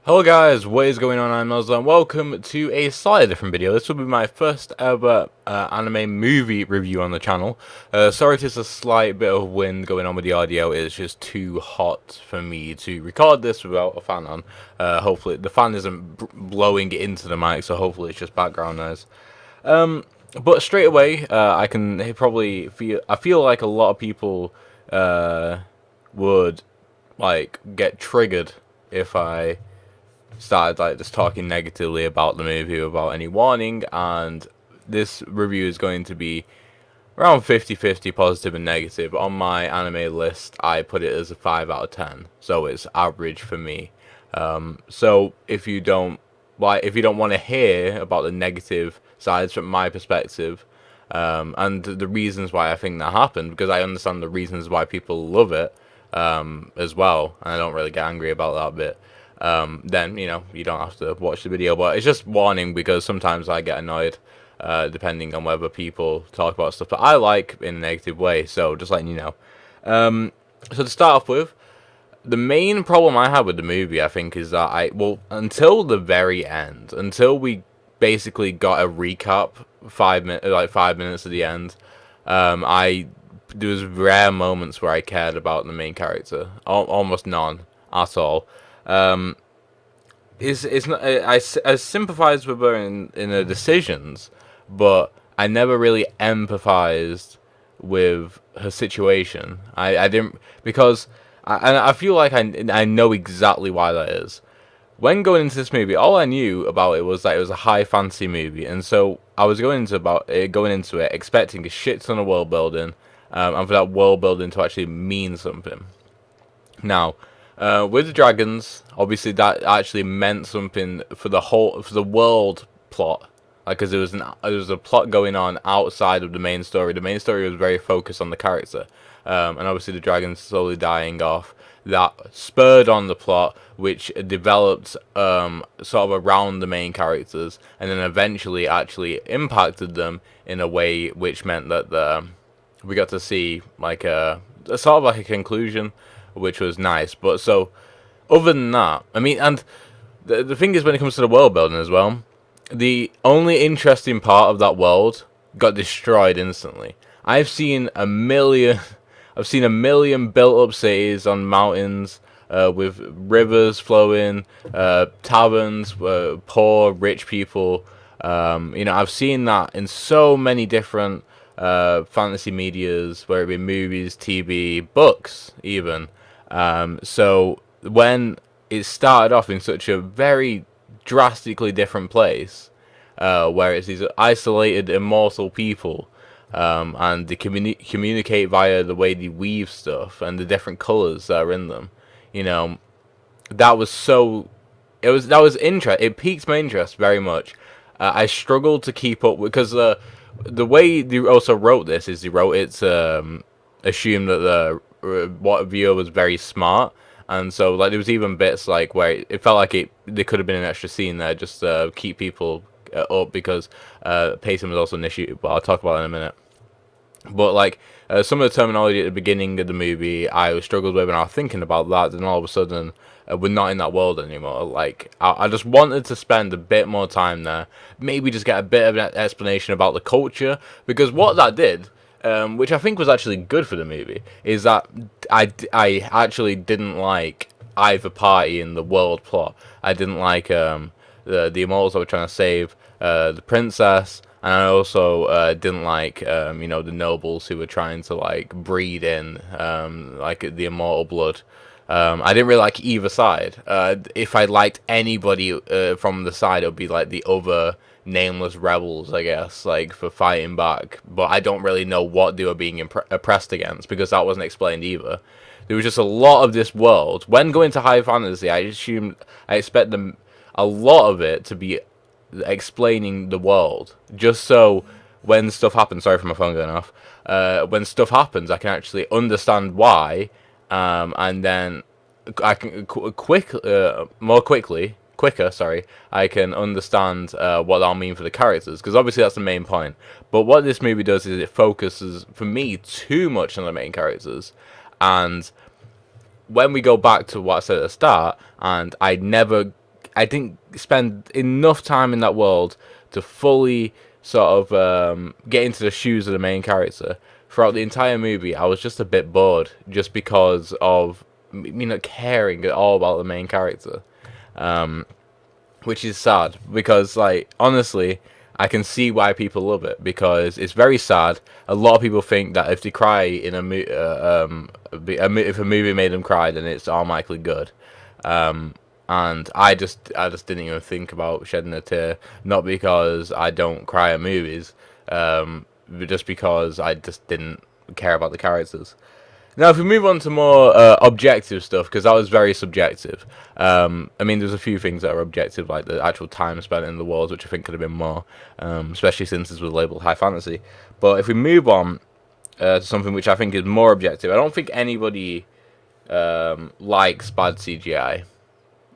Hello guys, what is going on? I'm Muslim. Welcome to a slightly different video. This will be my first ever anime movie review on the channel. Sorry if there's a slight bit of wind going on with the audio. It's just too hot for me to record this without a fan on. Hopefully the fan isn't blowing into the mic, so hopefully it's just background noise. But straight away, I can probably feel. I feel like a lot of people would like get triggered if I started like just talking negatively about the movie without any warning, and this review is going to be around 50-50 positive and negative. On my anime list I put it as a 5 out of 10, so it's average for me. So if you don't want to hear about the negative sides from my perspective, and the reasons why I think that happened, because I understand the reasons why people love it as well, and I don't really get angry about that bit, then you don't have to watch the video. But it's just warning, because sometimes I get annoyed depending on whether people talk about stuff that I like in a negative way, so just letting you know. So to start off with, the main problem I had with the movie, I think, is that until the very end, until we basically got a recap 5 minutes at the end, there was rare moments where I cared about the main character, almost none at all. It's not, I sympathized with her in her decisions, but I never really empathized with her situation. I didn't, because I feel like I know exactly why that is. When going into this movie, all I knew about it was that it was a high fantasy movie, and so I was going into it expecting a shit ton of world building, and for that world building to actually mean something. Now, with the dragons, obviously that actually meant something for the world plot, like, because there was a plot going on outside of the main story. The main story was very focused on the character, and obviously the dragons slowly dying off. That spurred on the plot, which developed sort of around the main characters, and then eventually actually impacted them in a way which meant that we got to see like a sort of like a conclusion, which was nice. But so, other than that, I mean, and the thing is, when it comes to the world building as well, the only interesting part of that world got destroyed instantly. I've seen a million built-up cities on mountains, with rivers flowing, taverns, poor, rich people. I've seen that in so many different fantasy medias, whether it be movies, TV, books, even. So when it started off in such a very drastically different place, where it's these isolated, immortal people, and they communicate via the way they weave stuff and the different colors that are in them. That was so. That was interest. It piqued my interest very much. I struggled to keep up because the way they also wrote this is they wrote it to assume that the what viewer was very smart, and so like there was even bits like where it felt like there could have been an extra scene there just to keep people up, because pacing was also an issue, but I'll talk about that in a minute. But like some of the terminology at the beginning of the movie, I struggled with, and I was thinking about that. Then all of a sudden, we're not in that world anymore. Like I just wanted to spend a bit more time there, maybe just get a bit of an explanation about the culture, because what that did, which I think was actually good for the movie, is that I actually didn't like either party in the world plot. I didn't like the immortals that were trying to save the princess. And I also didn't like, the nobles who were trying to like breed in like the immortal blood. I didn't really like either side. If I liked anybody from the side, it would be like the other nameless rebels, I guess, like for fighting back. But I don't really know what they were being oppressed against, because that wasn't explained either. There was just a lot of this world. When going to high fantasy, I expect a lot of it to be explaining the world, just so when stuff happens, sorry for my phone going off, when stuff happens I can actually understand why, and then I can quicker, sorry, I can understand what that'll mean for the characters, because obviously that's the main point. But what this movie does is it focuses, for me, too much on the main characters, and when we go back to what I said at the start, and I didn't spend enough time in that world to fully sort of get into the shoes of the main character. Throughout the entire movie, I was just a bit bored, just because of me not caring at all about the main character, which is sad. Because, like, honestly, I can see why people love it, because it's very sad. A lot of people think that if they cry in if a movie made them cry, then it's automatically good. And I just didn't even think about shedding a tear, not because I don't cry at movies, but just because I just didn't care about the characters. Now, if we move on to more objective stuff, because that was very subjective. I mean, there's a few things that are objective, like the actual time spent in the worlds, which I think could have been more, especially since this was labeled high fantasy. But if we move on to something which I think is more objective, I don't think anybody likes bad CGI.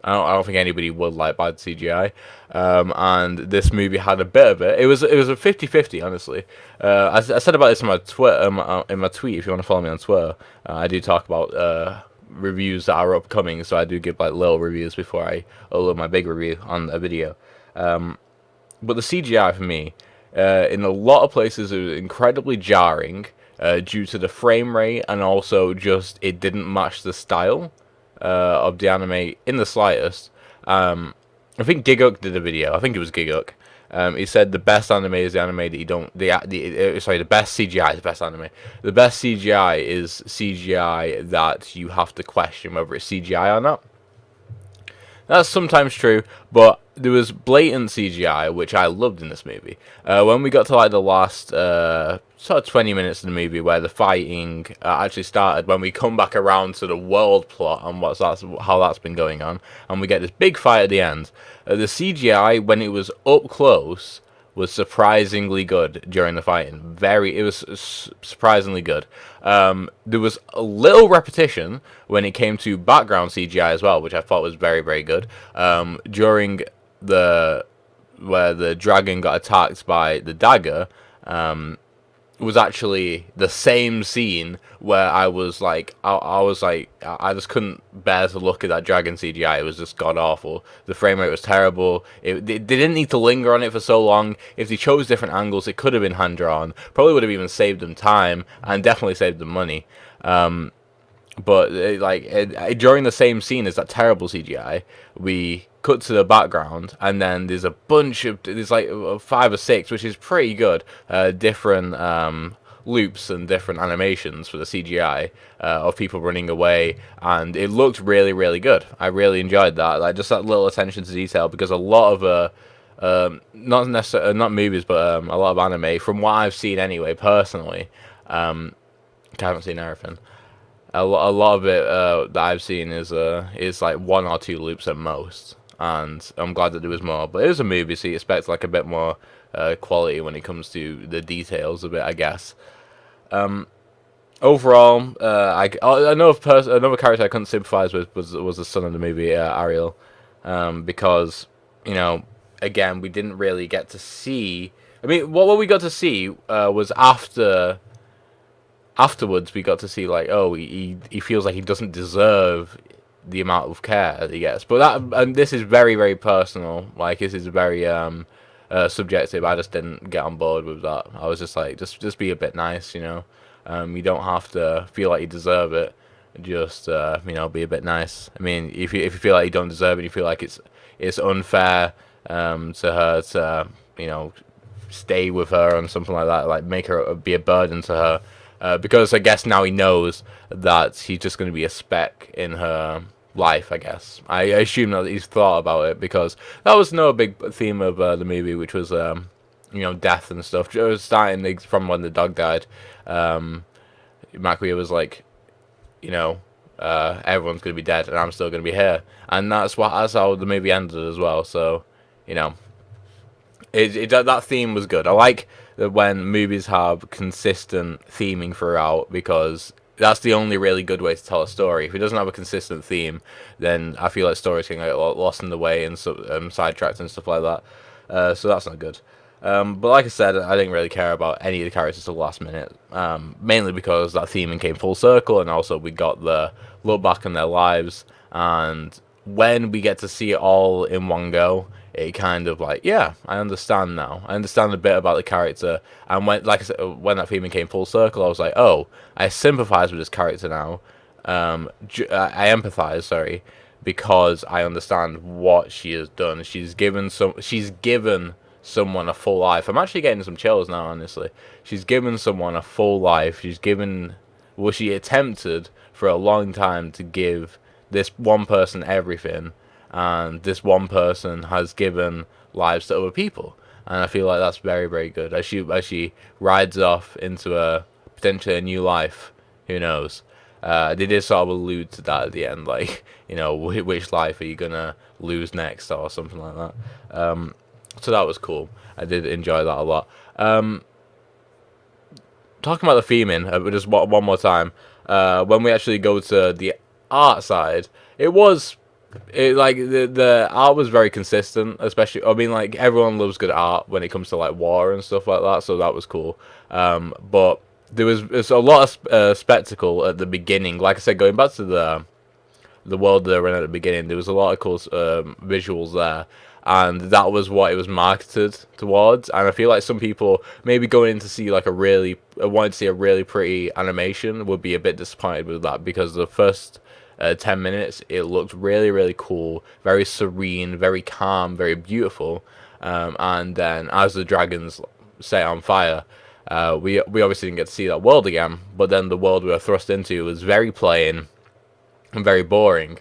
I don't think anybody would like bad CGI, and this movie had a bit of it. It was a 50-50, honestly. I said about this in my tweet. If you want to follow me on Twitter, I do talk about reviews that are upcoming, so I do give like little reviews before I upload my big review on a video. But the CGI for me, in a lot of places, it was incredibly jarring due to the frame rate, and also just it didn't match the style of the anime in the slightest. I think Giguk did a video. I think it was Giguk. He said the best anime is the anime that you don't. The best CGI is the best anime. The best CGI is CGI that you have to question whether it's CGI or not. That's sometimes true, but there was blatant CGI, which I loved in this movie. When we got to like the last sort of 20 minutes of the movie, where the fighting actually started, when we come back around to the world plot and how that's been going on, and we get this big fight at the end, the CGI when it was up close was surprisingly good during the fighting. It was surprisingly good. There was a little repetition when it came to background CGI as well, which I thought was very, very good. During where the dragon got attacked by the dagger, was actually the same scene where I was like, I just couldn't bear to look at that dragon CGI. It was just god awful. The frame rate was terrible. They didn't need to linger on it for so long. If they chose different angles, it could have been hand drawn. Probably would have even saved them time and definitely saved them money. But during the same scene as that terrible CGI, we cut to the background, and then there's like 5 or 6, which is pretty good, different loops and different animations for the CGI of people running away, and it looked really, really good. I really enjoyed that, like just that little attention to detail, because a lot of not movies, but a lot of anime, from what I've seen anyway, personally, I haven't seen everything. A lot of it that I've seen is like 1 or 2 loops at most, and I'm glad that there was more. But it was a movie, so you expect like a bit more quality when it comes to the details of it, I guess. Overall, another character I couldn't sympathize with was the son of the movie, Ariel, because again, we didn't really get to see. I mean, what we got to see was afterwards we got to see, like, oh, he feels like he doesn't deserve the amount of care that he gets. But this is very, very personal. Like, this is very subjective. I just didn't get on board with that. I was just like, just be a bit nice, you don't have to feel like you deserve it. Just be a bit nice. I mean, if you feel like you don't deserve it, you feel like it's unfair to her to stay with her and something like that, like make her be a burden to her. Because I guess now he knows that he's just going to be a speck in her life, I guess. I assume that he's thought about it, because that was no big theme of the movie, which was, death and stuff. It was starting from when the dog died. Maquia was like, everyone's going to be dead and I'm still going to be here. And that's how the movie ended as well. So, that theme was good. I like that when movies have consistent theming throughout, because that's the only really good way to tell a story. If it doesn't have a consistent theme, then I feel like stories can get lost in the way and sidetracked and stuff like that. So that's not good. But like I said, I didn't really care about any of the characters till the last minute, mainly because that theming came full circle, and also we got the look back on their lives, and when we get to see it all in one go, it kind of like, yeah, I understand now. I understand a bit about the character, and when, like I said, when that feeling came full circle, I was like, oh, I sympathize with this character now. I empathize, sorry, because I understand what she has done. She's given someone a full life. I'm actually getting some chills now, honestly. She's given someone a full life. She attempted for a long time to give this one person everything, and this one person has given lives to other people. And I feel like that's very, very good. As she rides off into a potentially a new life, who knows? They did sort of allude to that at the end, like, which life are you gonna lose next, or something like that. So that was cool. I did enjoy that a lot. Talking about the theming, just one more time. When we actually go to the art side, like the art was very consistent. Especially, I mean, like, everyone loves good art when it comes to like war and stuff like that. So that was cool. But there's a lot of spectacle at the beginning. Like I said, going back to the world they were in at the beginning, there was a lot of cool visuals there, and that was what it was marketed towards. And I feel like some people maybe going in to see like wanted to see a really pretty animation would be a bit disappointed with that, because the first 10 minutes it looked really, really cool, very serene, very calm, very beautiful, and then as the dragons set on fire, we obviously didn't get to see that world again, but then the world we were thrust into was very plain and very boring,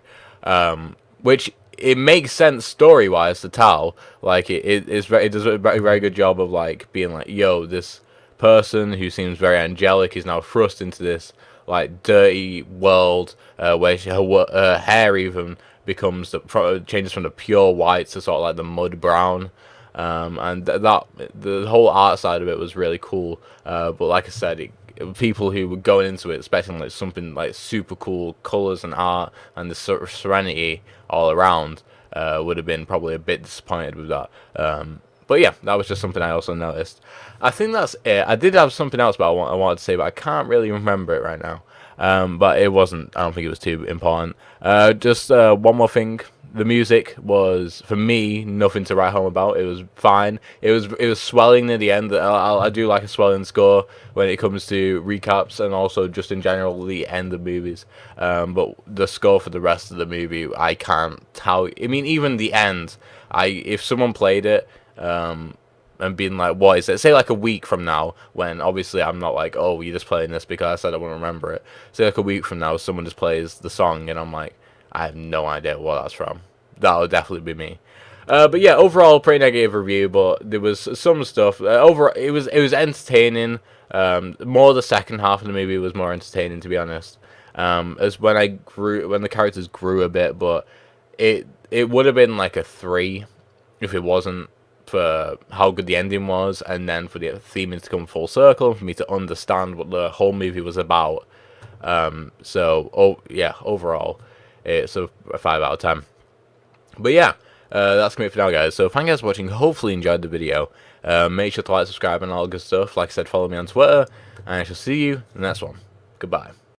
which it makes sense story wise to tell. Like it does a very, very good job of like being like, yo, this person who seems very angelic is now thrust into this like dirty world, where her hair even changes from the pure white to sort of like the mud brown. And the whole art side of it was really cool. But like I said, people who were going into it expecting like something like super cool colors and art and the sort of serenity all around, would have been probably a bit disappointed with that. But yeah, that was just something I also noticed. I think that's it. I did have something else I wanted to say, but I can't really remember it right now. But it wasn't. I don't think it was too important. Just one more thing. The music was, for me, nothing to write home about. It was fine. It was swelling near the end. I do like a swelling score when it comes to recaps, and also just in general the end of movies. But the score for the rest of the movie, I can't tell. I mean, even the end. If someone played it, and being like, what is it? Say like a week from now, when obviously I'm not like, oh, you're just playing this because I said I won't remember it. Say like a week from now, someone just plays the song, and I'm like, I have no idea what that's from. That would definitely be me. But yeah, overall, pretty negative review. But there was some stuff. It was entertaining. More the second half of the movie was more entertaining, to be honest. As when the characters grew a bit, but it would have been like a 3 if it wasn't for how good the ending was, and then for the theming to come full circle, and for me to understand what the whole movie was about. Yeah, overall, it's a 5 out of 10. But yeah, that's going to be it for now, guys. So thank you guys for watching. Hopefully you enjoyed the video. Make sure to like, subscribe, and all good stuff. Like I said, follow me on Twitter, and I shall see you in the next one. Goodbye.